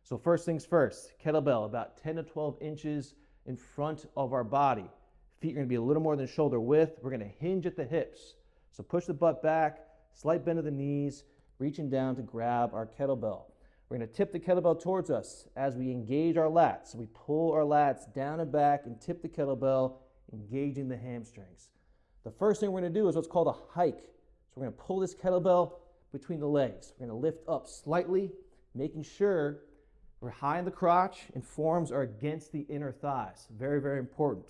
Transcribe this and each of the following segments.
So first things first, kettlebell about 10 to 12 inches in front of our body. Feet are going to be a little more than shoulder width. We're going to hinge at the hips. So push the butt back, slight bend of the knees, reaching down to grab our kettlebell. We're going to tip the kettlebell towards us as we engage our lats. So we pull our lats down and back and tip the kettlebell, engaging the hamstrings. The first thing we're going to do is what's called a hike. So we're going to pull this kettlebell between the legs. We're going to lift up slightly, making sure we're high in the crotch and forearms are against the inner thighs. Very, very important.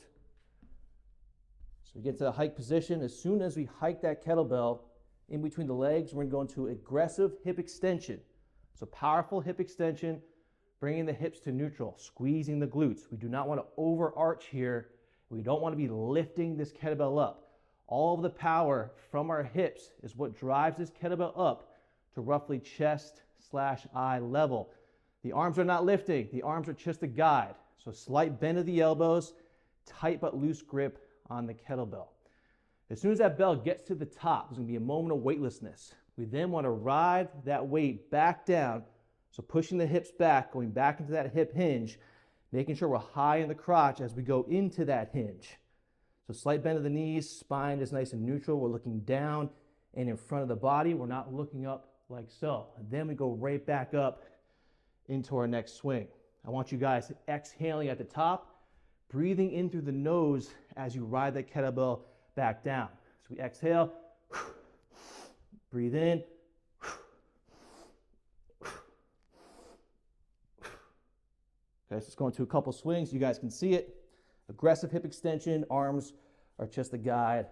So we get to the hike position. As soon as we hike that kettlebell in between the legs, we're going to go into aggressive hip extension. So powerful hip extension, bringing the hips to neutral, squeezing the glutes. We do not want to overarch here. We don't want to be lifting this kettlebell up. All of the power from our hips is what drives this kettlebell up to roughly chest/eye level. The arms are not lifting. The arms are just a guide. So slight bend of the elbows, tight but loose grip on the kettlebell. As soon as that bell gets to the top, there's going to be a moment of weightlessness. We then want to ride that weight back down. So pushing the hips back, going back into that hip hinge, making sure we're high in the crotch as we go into that hinge. So slight bend of the knees, spine is nice and neutral. We're looking down and in front of the body. We're not looking up like so. And then we go right back up into our next swing. I want you guys exhaling at the top, breathing in through the nose as you ride that kettlebell back down. So we exhale, breathe in, okay, so let's go into a couple swings. You guys can see it. Aggressive hip extension, arms are just a guide.